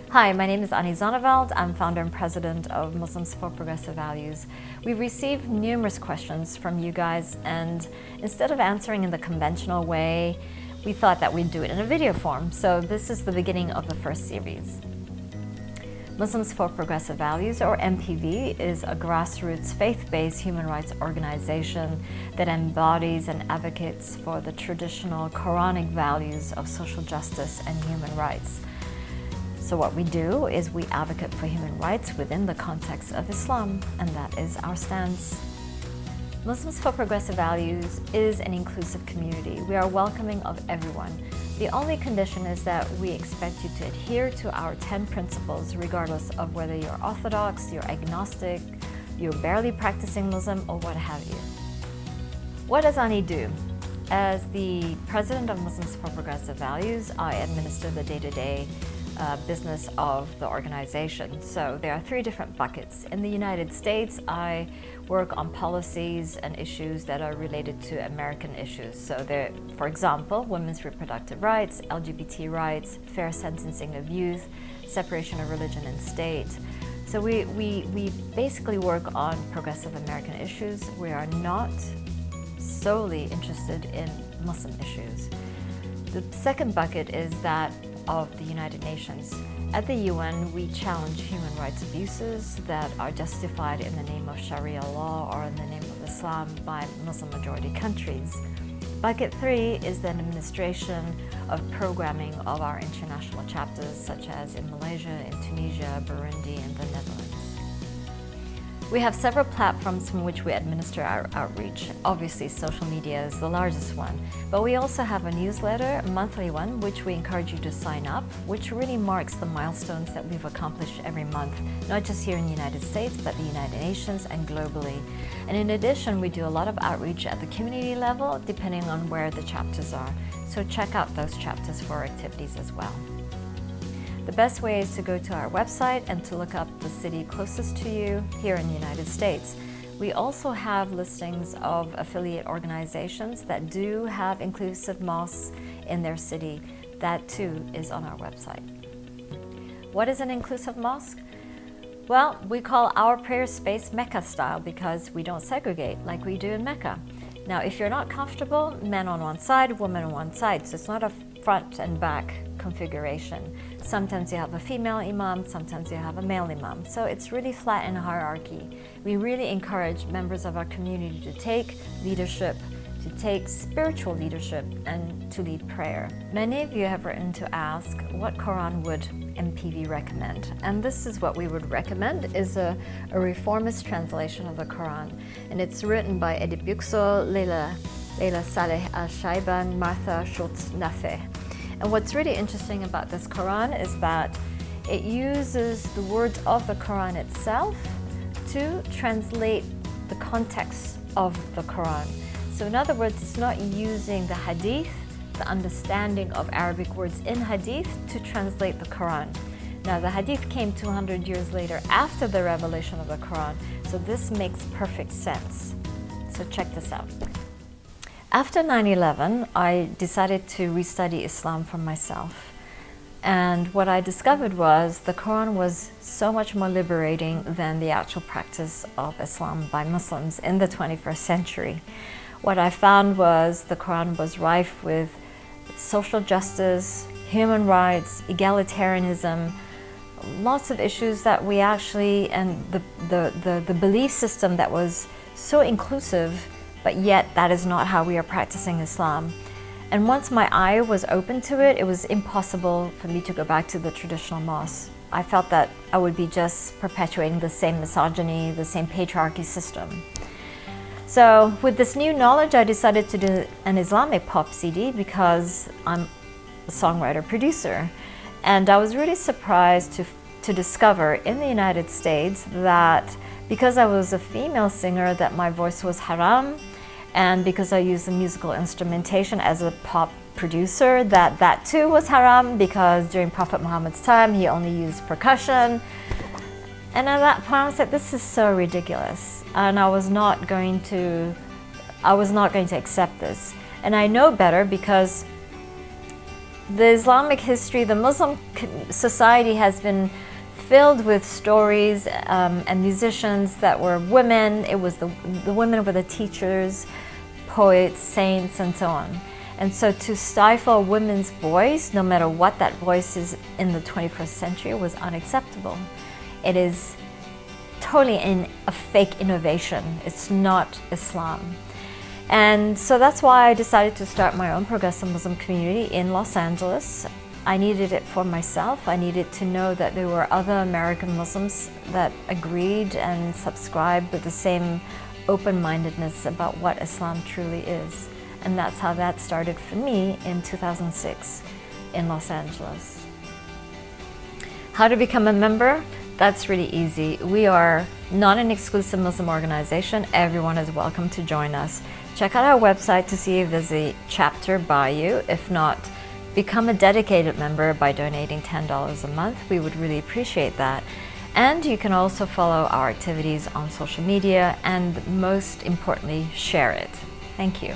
Hi, my name is Annie Zonneveld. I'm founder and president of Muslims for Progressive Values. We've received numerous questions from you guys, and instead of answering in the conventional way, we thought that we'd do it in a video form. So this is the beginning of the first series. Muslims for Progressive Values, or MPV, is a grassroots faith-based human rights organization that embodies and advocates for the traditional Quranic values of social justice and human rights. So what we do is we advocate for human rights within the context of Islam, and that is our stance. Muslims for Progressive Values is an inclusive community. We are welcoming of everyone. The only condition is that we expect you to adhere to our 10 principles, regardless of whether you're Orthodox, you're agnostic, you're barely practicing Muslim, or what have you. What does Ani do? As the president of Muslims for Progressive Values, I administer the day-to-day business of the organization. So there are 3 different buckets. In the United States, I work on policies and issues that are related to American issues. So there, for example, women's reproductive rights, LGBT rights, fair sentencing of youth, separation of religion and state. So we basically work on progressive American issues. We are not solely interested in Muslim issues. The second bucket is that of the United Nations. At the UN, we challenge human rights abuses that are justified in the name of Sharia law or in the name of Islam by Muslim-majority countries. Bucket 3 is the administration of programming of our international chapters, such as in Malaysia, in Tunisia, Burundi, and the Netherlands. We have several platforms from which we administer our outreach. Obviously, social media is the largest one, but we also have a newsletter, a monthly one, which we encourage you to sign up, which really marks the milestones that we've accomplished every month, not just here in the United States, but the United Nations and globally. And in addition, we do a lot of outreach at the community level, depending on where the chapters are. So check out those chapters for activities as well. The best way is to go to our website and to look up the city closest to you here in the United States. We also have listings of affiliate organizations that do have inclusive mosques in their city. That too is on our website. What is an inclusive mosque? Well, we call our prayer space Mecca style because we don't segregate like we do in Mecca. Now, if you're not comfortable, men on one side, women on one side, so it's not a front and back configuration. Sometimes you have a female imam, sometimes you have a male imam. So it's really flat in hierarchy. We really encourage members of our community to take leadership, to take spiritual leadership, and to lead prayer. Many of you have written to ask what Quran would MPV recommend, and this is what we would recommend is a reformist translation of the Quran, and it's written by Edip Yüksel, Leila Saleh Al-Shaiban, Martha Schultz-Nafe. And what's really interesting about this Quran is that it uses the words of the Quran itself to translate the context of the Quran. So in other words, it's not using the hadith, the understanding of Arabic words in hadith to translate the Quran. Now the hadith came 200 years later after the revelation of the Quran, so this makes perfect sense. So check this out. After 9/11, I decided to restudy Islam for myself. And what I discovered was the Quran was so much more liberating than the actual practice of Islam by Muslims in the 21st century. What I found was the Quran was rife with social justice, human rights, egalitarianism, lots of issues that we actually, and the belief system that was so inclusive, but yet that is not how we are practicing Islam. And once my eye was open to it, it was impossible for me to go back to the traditional mosque. I felt that I would be just perpetuating the same misogyny, the same patriarchy system. So with this new knowledge, I decided to do an Islamic pop CD because I'm a songwriter-producer. And I was really surprised to discover in the United States that because I was a female singer, that my voice was haram, and because I used the musical instrumentation as a pop producer, that too was haram because during Prophet Muhammad's time, he only used percussion. And at that point, I was like, this is so ridiculous. And I was not going to accept this. And I know better because The Islamic history, the Muslim society has been filled with stories and musicians that were women. It was the women were the teachers, poets, saints, and so on. And so to stifle a women's voice, no matter what that voice is in the 21st century, was unacceptable. It is totally a fake innovation. It's not Islam. And so that's why I decided to start my own progressive Muslim community in Los Angeles. I needed it for myself. I needed to know that there were other American Muslims that agreed and subscribed with the same open-mindedness about what Islam truly is. And that's how that started for me in 2006 in Los Angeles. How to become a member? That's really easy. We are not an exclusive Muslim organization. Everyone is welcome to join us. Check out our website to see if there's a chapter by you. If not, become a dedicated member by donating $10 a month. We would really appreciate that. And you can also follow our activities on social media and most importantly, share it. Thank you.